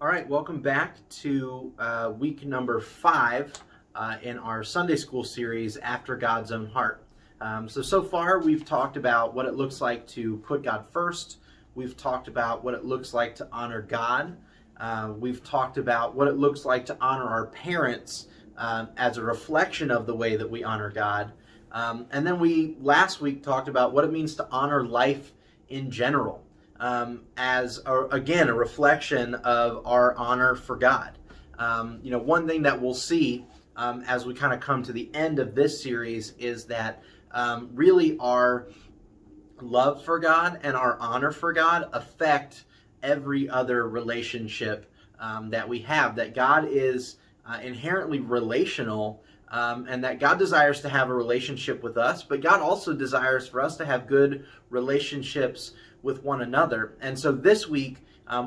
All right, welcome back to week number 5 in our Sunday school series, After God's Own Heart. So far we've talked about what it looks like to put God first. We've talked about what it looks like to honor God. We've talked about what it looks like to honor our parents as a reflection of the way that we honor God. And then we last week talked about what it means to honor life in general. Again, a reflection of our honor for God. One thing that we'll see as we kind of come to the end of this series is that really our love for God and our honor for God affect every other relationship that we have. That God is inherently relational, and that God desires to have a relationship with us, but God also desires for us to have good relationships with one another. And so this week,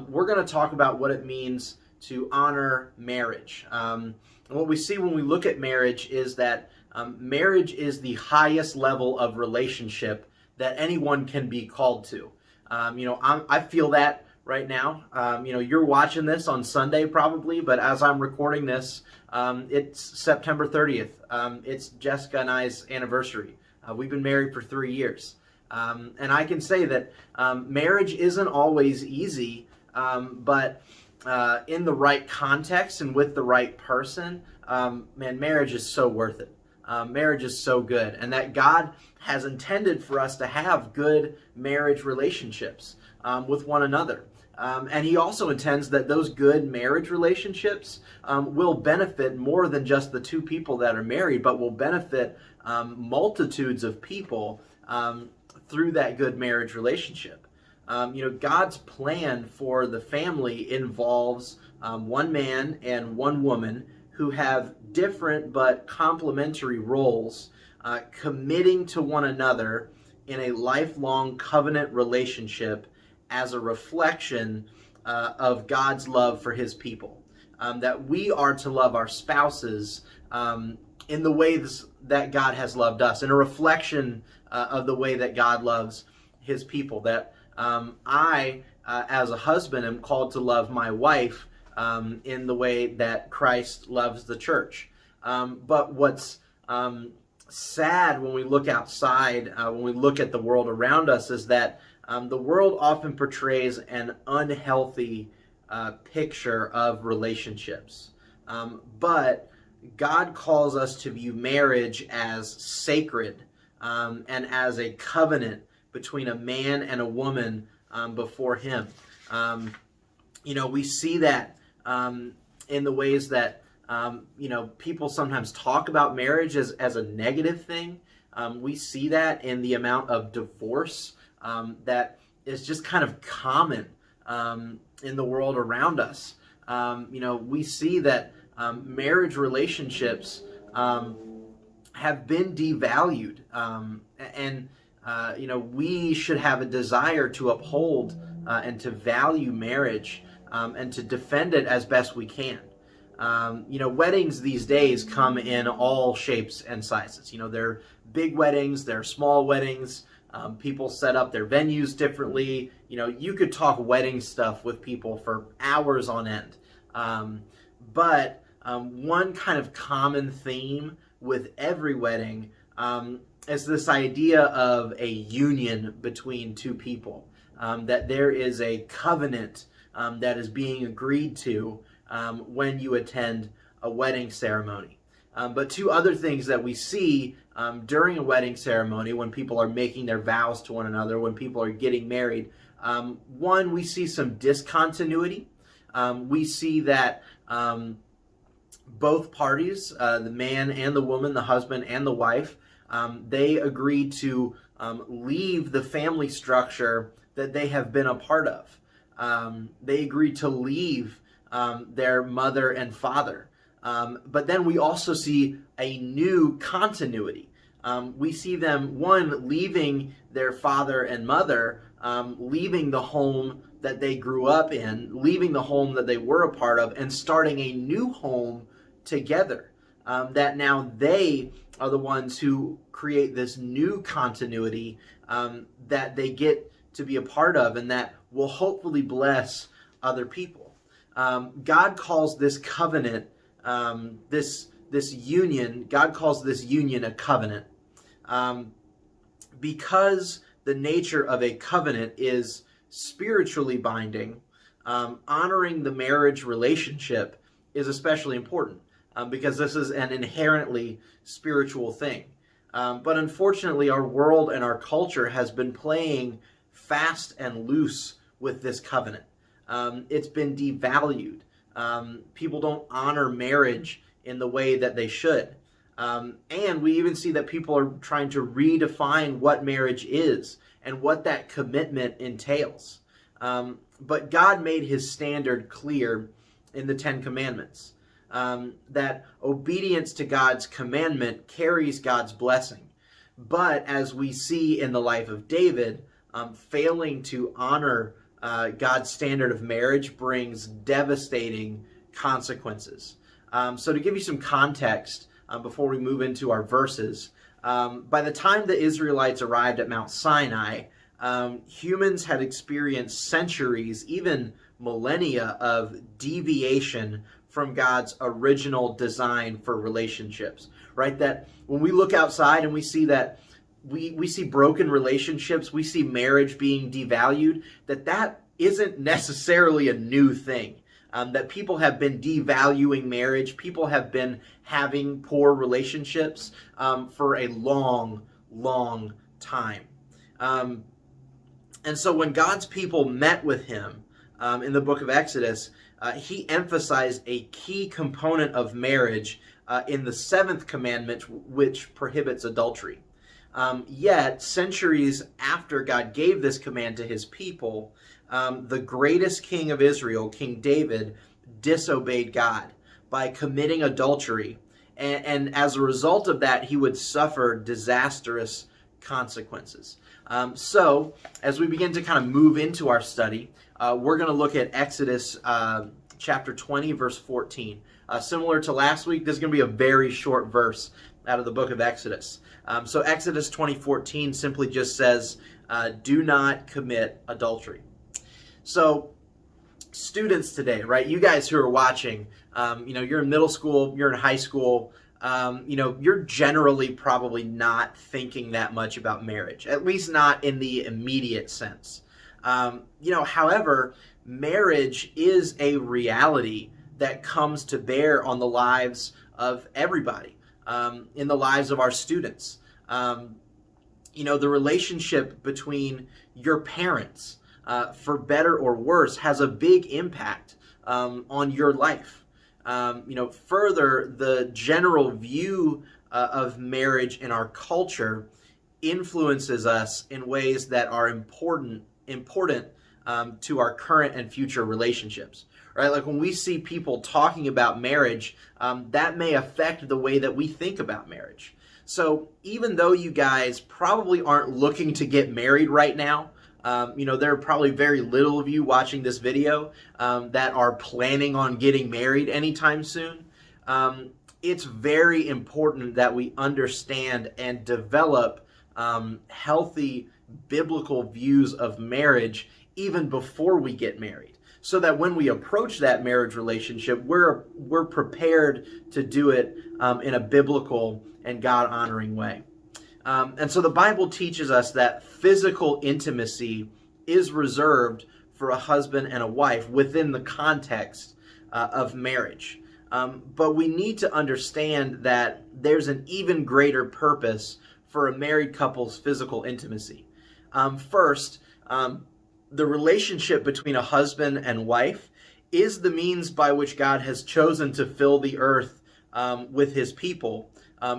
we're going to talk about what it means to honor marriage. And what we see when we look at marriage is that marriage is the highest level of relationship that anyone can be called to. I feel that right now. You're watching this on Sunday probably, but as I'm recording this, it's September 30th. It's Jessica and I's anniversary. We've been married for 3 years. And I can say that marriage isn't always easy, but in the right context and with the right person, marriage is so worth it. Marriage is so good, and that God has intended for us to have good marriage relationships with one another. And he also intends that those good marriage relationships will benefit more than just the two people that are married, but will benefit multitudes of people through that good marriage relationship. God's plan for the family involves one man and one woman who have different but complementary roles, committing to one another in a lifelong covenant relationship as a reflection of God's love for his people. That we are to love our spouses in the ways that God has loved us, in a reflection of the way that God loves his people. That I, as a husband, am called to love my wife in the way that Christ loves the church. But what's sad when we look outside, when we look at the world around us, is that the world often portrays an unhealthy picture of relationships. But God calls us to view marriage as sacred and as a covenant between a man and a woman before him. We see that in the ways that people sometimes talk about marriage as a negative thing. We see that in the amount of divorce that is just kind of common in the world around us. We see that marriage relationships have been devalued, and we should have a desire to uphold and to value marriage and to defend it as best we can. Weddings these days come in all shapes and sizes. There are big weddings, there are small weddings. People set up their venues differently. You could talk wedding stuff with people for hours on end. But one kind of common theme with every wedding is this idea of a union between two people. That there is a covenant that is being agreed to when you attend a wedding ceremony. But two other things that we see during a wedding ceremony, when people are making their vows to one another, when people are getting married, one, we see some discontinuity. We see that both parties, the man and the woman, the husband and the wife, they agree to leave the family structure that they have been a part of. They agree to leave their mother and father. But then we also see a new continuity. We see them, one, leaving their father and mother, leaving the home that they grew up in, leaving the home that they were a part of, and starting a new home together. That now they are the ones who create this new continuity that they get to be a part of, and that will hopefully bless other people. God calls this covenant, this union, God calls this union a covenant. Because the nature of a covenant is spiritually binding, honoring the marriage relationship is especially important because this is an inherently spiritual thing. But unfortunately, our world and our culture has been playing fast and loose with this covenant. It's been devalued. People don't honor marriage in the way that they should. And we even see that people are trying to redefine what marriage is and what that commitment entails. But God made his standard clear in the Ten Commandments, that obedience to God's commandment carries God's blessing. But as we see in the life of David, failing to honor God's standard of marriage brings devastating consequences. So to give you some context, before we move into our verses, by the time the Israelites arrived at Mount Sinai, humans had experienced centuries, even millennia, of deviation from God's original design for relationships, right? That when we look outside and we see that we see broken relationships, we see marriage being devalued, that isn't necessarily a new thing. That people have been devaluing marriage, people have been having poor relationships for a long, long time. And so when God's people met with him in the book of Exodus, he emphasized a key component of marriage in the seventh commandment, which prohibits adultery. Yet, centuries after God gave this command to his people, the greatest king of Israel, King David, disobeyed God by committing adultery. And as a result of that, he would suffer disastrous consequences. So, as we begin to kind of move into our study, we're going to look at Exodus chapter 20, verse 14. Similar to last week, this is going to be a very short verse out of the book of Exodus. So Exodus 20:14 simply just says, do not commit adultery. So students today, right, you guys who are watching, you're in middle school, you're in high school, you're generally probably not thinking that much about marriage, at least not in the immediate sense. However, marriage is a reality that comes to bear on the lives of everybody, in the lives of our students. The relationship between your parents, for better or worse, has a big impact on your life. Further, the general view of marriage in our culture influences us in ways that are important to our current and future relationships. Right? Like when we see people talking about marriage, that may affect the way that we think about marriage. So even though you guys probably aren't looking to get married right now, there are probably very little of you watching this video that are planning on getting married anytime soon. It's very important that we understand and develop healthy biblical views of marriage even before we get married, so that when we approach that marriage relationship, we're prepared to do it in a biblical and God-honoring way. And so the Bible teaches us that physical intimacy is reserved for a husband and a wife within the context of marriage. But we need to understand that there's an even greater purpose for a married couple's physical intimacy. First, the relationship between a husband and wife is the means by which God has chosen to fill the earth with his people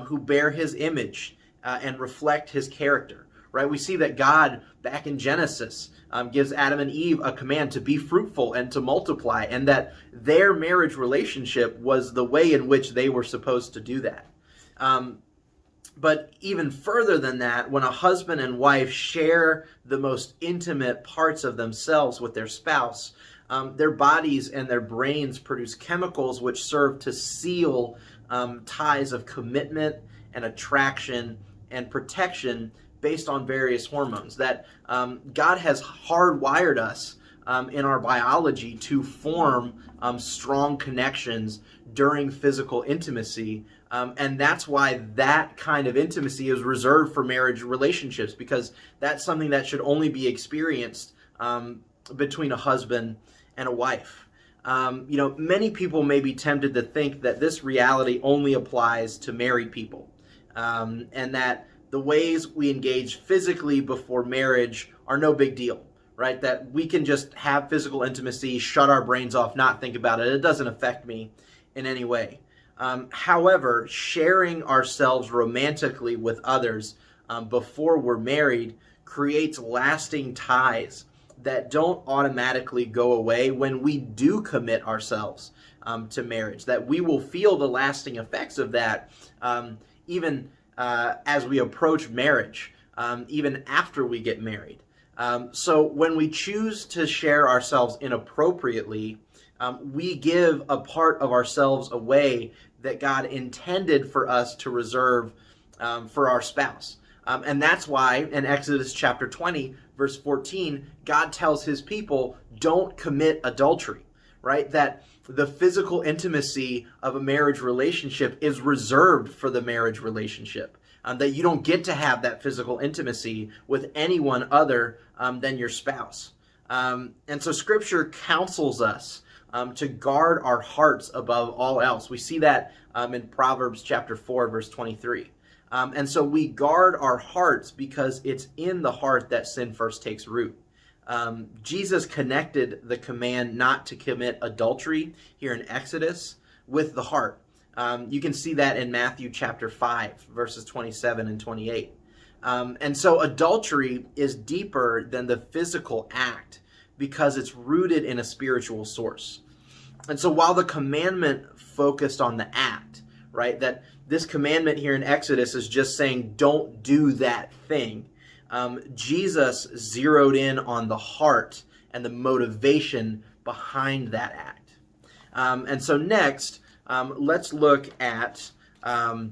who bear his image and reflect his character. Right? We see that God, back in Genesis, gives Adam and Eve a command to be fruitful and to multiply, and that their marriage relationship was the way in which they were supposed to do that. But even further than that, when a husband and wife share the most intimate parts of themselves with their spouse, their bodies and their brains produce chemicals which serve to seal ties of commitment and attraction and protection based on various hormones. That God has hardwired us in our biology to form strong connections during physical intimacy. And that's why that kind of intimacy is reserved for marriage relationships, because that's something that should only be experienced between a husband and a wife. Many people may be tempted to think that this reality only applies to married people, and that the ways we engage physically before marriage are no big deal, right? That we can just have physical intimacy, shut our brains off, not think about it. It doesn't affect me in any way. However, sharing ourselves romantically with others before we're married creates lasting ties that don't automatically go away when we do commit ourselves to marriage, that we will feel the lasting effects of that even as we approach marriage, even after we get married. So when we choose to share ourselves inappropriately, we give a part of ourselves away that God intended for us to reserve for our spouse. And that's why in Exodus chapter 20, verse 14, God tells his people, don't commit adultery, right? That the physical intimacy of a marriage relationship is reserved for the marriage relationship. That you don't get to have that physical intimacy with anyone other than your spouse. And so Scripture counsels us to guard our hearts above all else. We see that in Proverbs chapter 4, verse 23. And so we guard our hearts because it's in the heart that sin first takes root. Jesus connected the command not to commit adultery here in Exodus with the heart. You can see that in Matthew chapter 5, verses 27 and 28. And so adultery is deeper than the physical act because it's rooted in a spiritual source. And so while the commandment focused on the act, right, that this commandment here in Exodus is just saying don't do that thing, Jesus zeroed in on the heart and the motivation behind that act. And so next, let's look at 2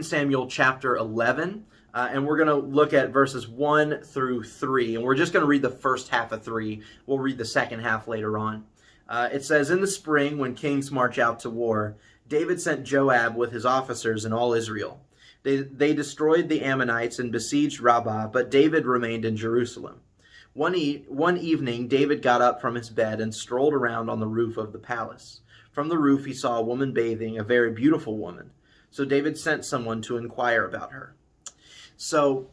Samuel chapter 11, and we're going to look at verses 1 through 3, and we're just going to read the first half of 3. We'll read the second half later on. It says, in the spring, when kings march out to war, David sent Joab with his officers and all Israel. They destroyed the Ammonites and besieged Rabbah, but David remained in Jerusalem. One evening, David got up from his bed and strolled around on the roof of the palace. From the roof, he saw a woman bathing, a very beautiful woman. So David sent someone to inquire about her. So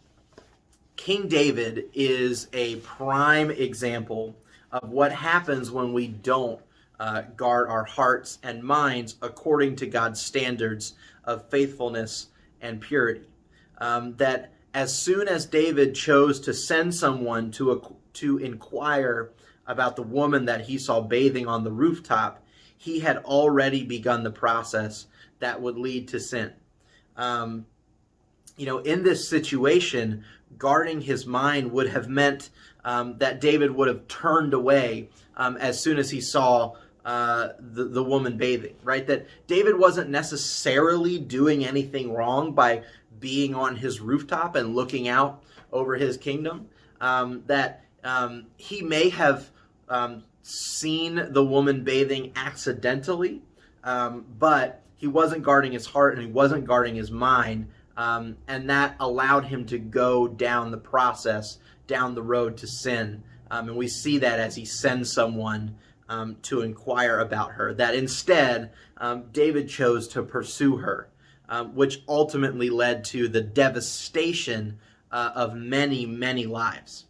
King David is a prime example of what happens when we don't guard our hearts and minds according to God's standards of faithfulness and purity. That as soon as David chose to send someone to inquire about the woman that he saw bathing on the rooftop, he had already begun the process that would lead to sin. In this situation, guarding his mind would have meant that David would have turned away as soon as he saw the woman bathing, right? That David wasn't necessarily doing anything wrong by being on his rooftop and looking out over his kingdom. That he may have seen the woman bathing accidentally, but he wasn't guarding his heart and he wasn't guarding his mind, and that allowed him to go down the process, down the road to sin. And we see that as he sends someone to inquire about her, that instead David chose to pursue her, which ultimately led to the devastation of many, many lives.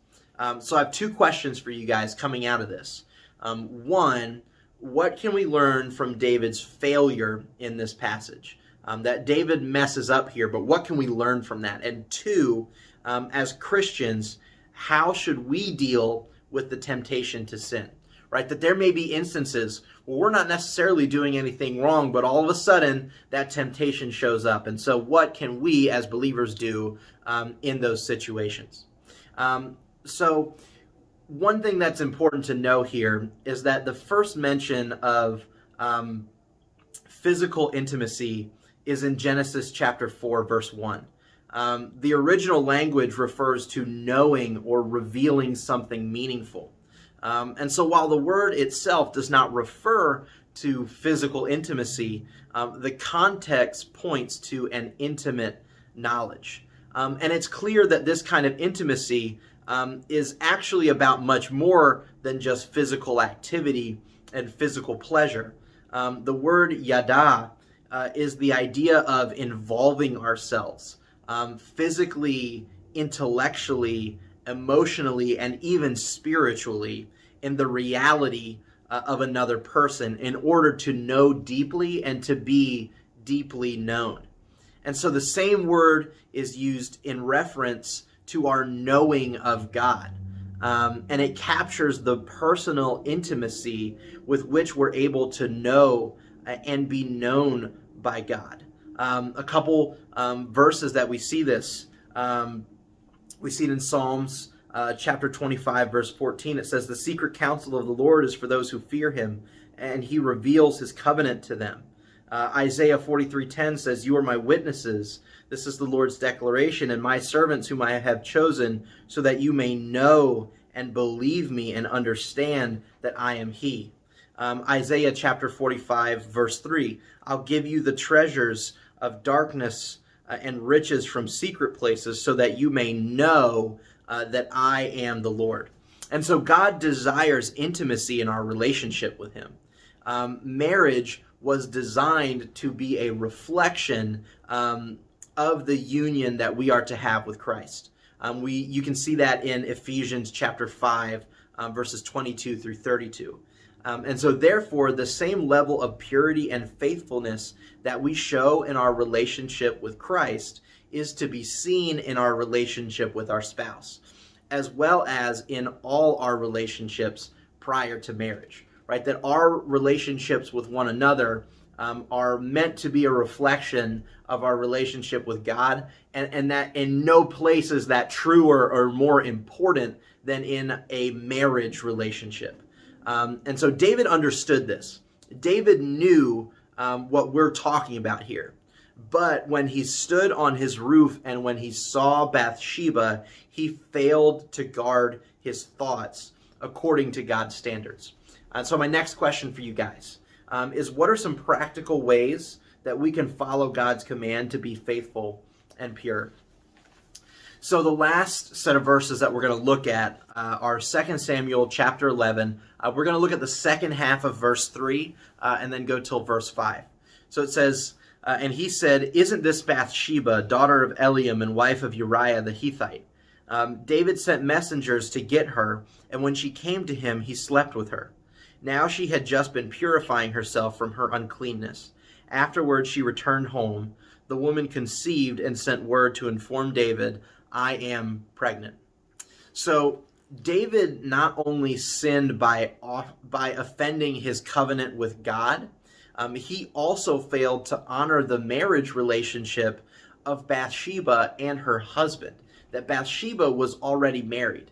So I have two questions for you guys coming out of this. One, what can we learn from David's failure in this passage? That David messes up here, but what can we learn from that? And two, as Christians, how should we deal with the temptation to sin? Right? That there may be instances where we're not necessarily doing anything wrong, but all of a sudden that temptation shows up. And so what can we as believers do in those situations? So one thing that's important to know here is that the first mention of physical intimacy is in Genesis chapter 4, verse 1. The original language refers to knowing or revealing something meaningful. And so while the word itself does not refer to physical intimacy, the context points to an intimate knowledge. And it's clear that this kind of intimacy is actually about much more than just physical activity and physical pleasure. The word yada is the idea of involving ourselves physically, intellectually, emotionally, and even spiritually in the reality of another person in order to know deeply and to be deeply known. And so the same word is used in reference to our knowing of God. And it captures the personal intimacy with which we're able to know and be known by God. A couple verses that we see this. We see it in Psalms chapter 25, verse 14. It says, "The secret counsel of the Lord is for those who fear him, and he reveals his covenant to them." Isaiah 43:10 says, "You are my witnesses. This is the Lord's declaration, and my servants whom I have chosen, so that you may know and believe me and understand that I am he." Isaiah chapter 45, verse 3, "I'll give you the treasures of darkness and riches from secret places, so that you may know that I am the Lord." And so God desires intimacy in our relationship with him. Marriage was designed to be a reflection of the union that we are to have with Christ. You can see that in Ephesians chapter 5, verses 22 through 32. And so therefore, the same level of purity and faithfulness that we show in our relationship with Christ is to be seen in our relationship with our spouse, as well as in all our relationships prior to marriage, right? That our relationships with one another are meant to be a reflection of our relationship with God, and that in no place is that truer or more important than in a marriage relationship. And so David understood this. David knew what we're talking about here. But when he stood on his roof and when he saw Bathsheba, he failed to guard his thoughts according to God's standards. So my next question for you guys is, what are some practical ways that we can follow God's command to be faithful and pure? So the last set of verses that we're going to look at are 2 Samuel chapter 11. We're going to look at the second half of verse 3 and then go till verse 5. So it says, "And he said, 'Isn't this Bathsheba, daughter of Eliam and wife of Uriah the Hittite?' David sent messengers to get her, and when she came to him, he slept with her. Now she had just been purifying herself from her uncleanness. Afterwards she returned home. The woman conceived and sent word to inform David, 'I am pregnant.'" So David not only sinned by offending his covenant with God, he also failed to honor the marriage relationship of Bathsheba and her husband. That Bathsheba was already married.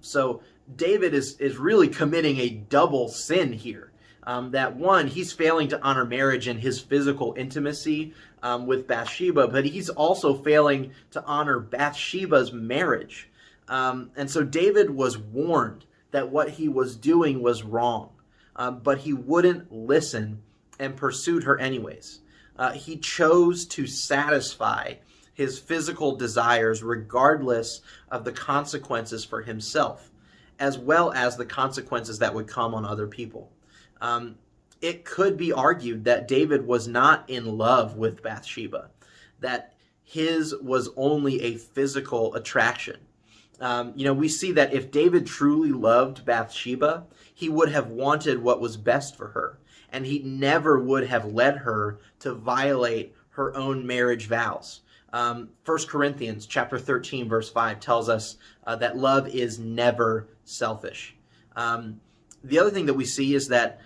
So David is really committing a double sin here. That one, he's failing to honor marriage and his physical intimacy with Bathsheba, but he's also failing to honor Bathsheba's marriage. And so David was warned that what he was doing was wrong, but he wouldn't listen and pursued her anyways. He chose to satisfy his physical desires regardless of the consequences for himself, as well as the consequences that would come on other people. It could be argued that David was not in love with Bathsheba, that his was only a physical attraction. We see that if David truly loved Bathsheba, he would have wanted what was best for her, and he never would have led her to violate her own marriage vows. 1 Corinthians chapter 13, verse 5 tells us that love is never selfish. The other thing that we see is that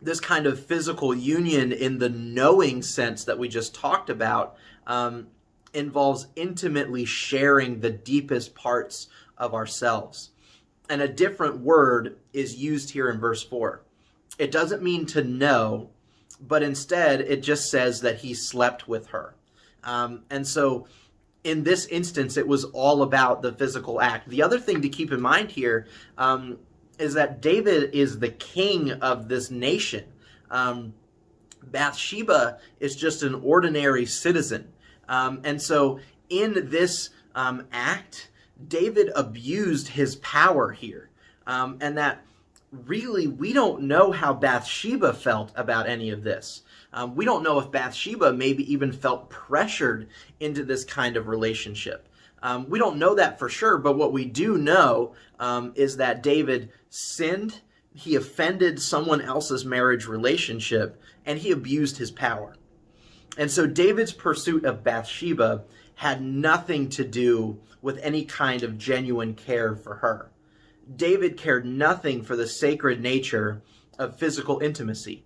this kind of physical union in the knowing sense that we just talked about involves intimately sharing the deepest parts of ourselves. And a different word is used here in verse 4. It doesn't mean to know, but instead it just says that he slept with her. And so in this instance, it was all about the physical act. The other thing to keep in mind here is that David is the king of this nation. Bathsheba is just an ordinary citizen. And so in this act, David abused his power here. And that really, we don't know how Bathsheba felt about any of this. We don't know if Bathsheba maybe even felt pressured into this kind of relationship. We don't know that for sure, but what we do know is that David sinned, he offended someone else's marriage relationship, and he abused his power. And so David's pursuit of Bathsheba had nothing to do with any kind of genuine care for her. David cared nothing for the sacred nature of physical intimacy.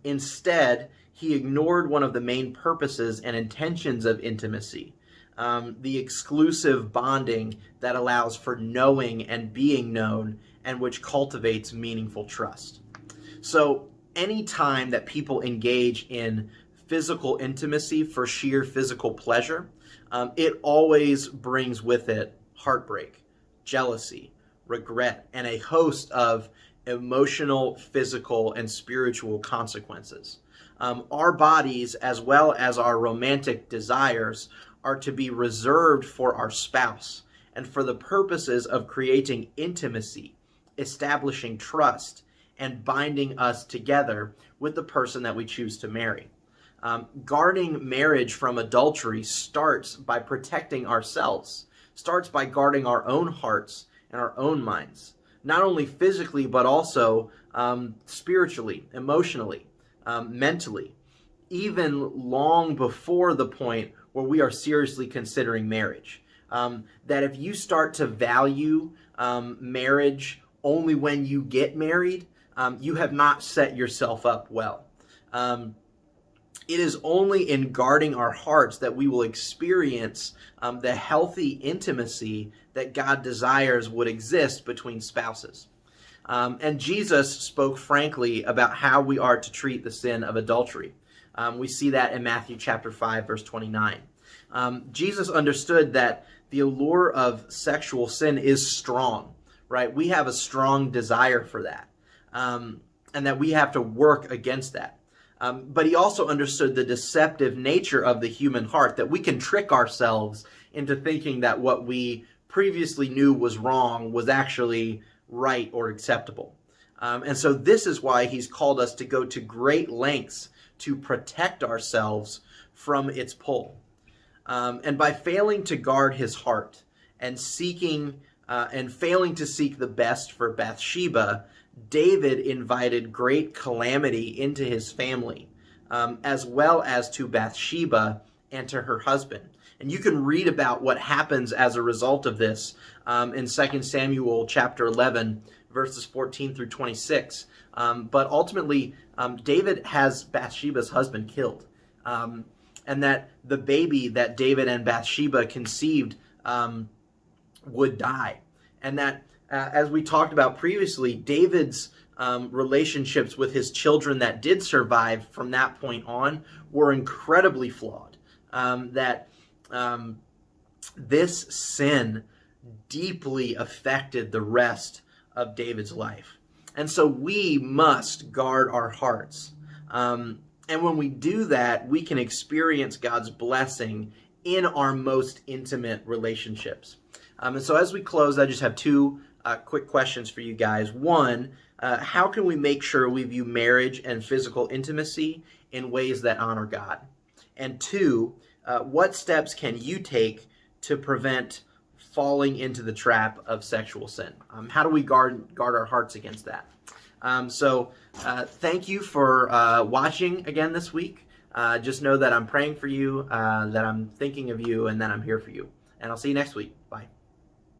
Instead, he ignored one of the main purposes and intentions of intimacy, the exclusive bonding that allows for knowing and being known and which cultivates meaningful trust. So any time that people engage in physical intimacy for sheer physical pleasure, it always brings with it heartbreak, jealousy, regret, and a host of emotional, physical, and spiritual consequences. Our bodies, as well as our romantic desires, are to be reserved for our spouse and for the purposes of creating intimacy, establishing trust, and binding us together with the person that we choose to marry. Guarding marriage from adultery starts by protecting ourselves, starts by guarding our own hearts and our own minds, not only physically, but also spiritually, emotionally, mentally, even long before the point where we are seriously considering marriage. That if you start to value marriage only when you get married, you have not set yourself up well. It is only in guarding our hearts that we will experience the healthy intimacy that God desires would exist between spouses. And Jesus spoke frankly about how we are to treat the sin of adultery. We see that in Matthew chapter 5, verse 29. Jesus understood that the allure of sexual sin is strong, right? We have a strong desire for that, and that we have to work against that. But he also understood the deceptive nature of the human heart, that we can trick ourselves into thinking that what we previously knew was wrong was actually right or acceptable. And so this is why he's called us to go to great lengths to protect ourselves from its pull. And by failing to guard his heart and failing to seek the best for Bathsheba, David invited great calamity into his family, as well as to Bathsheba and to her husband. And you can read about what happens as a result of this in 2 Samuel chapter 11, verses 14 through 26. But ultimately, David has Bathsheba's husband killed. And that the baby that David and Bathsheba conceived would die. And that, as we talked about previously, David's relationships with his children that did survive from that point on were incredibly flawed. This sin deeply affected the rest of David's life. And so we must guard our hearts. And when we do that, we can experience God's blessing in our most intimate relationships. And so as we close, I just have two quick questions for you guys. One, how can we make sure we view marriage and physical intimacy in ways that honor God? And two, what steps can you take to prevent falling into the trap of sexual sin? How do we guard our hearts against that? So thank you for watching again this week. Just know that I'm praying for you, that I'm thinking of you, and that I'm here for you. And I'll see you next week. Bye.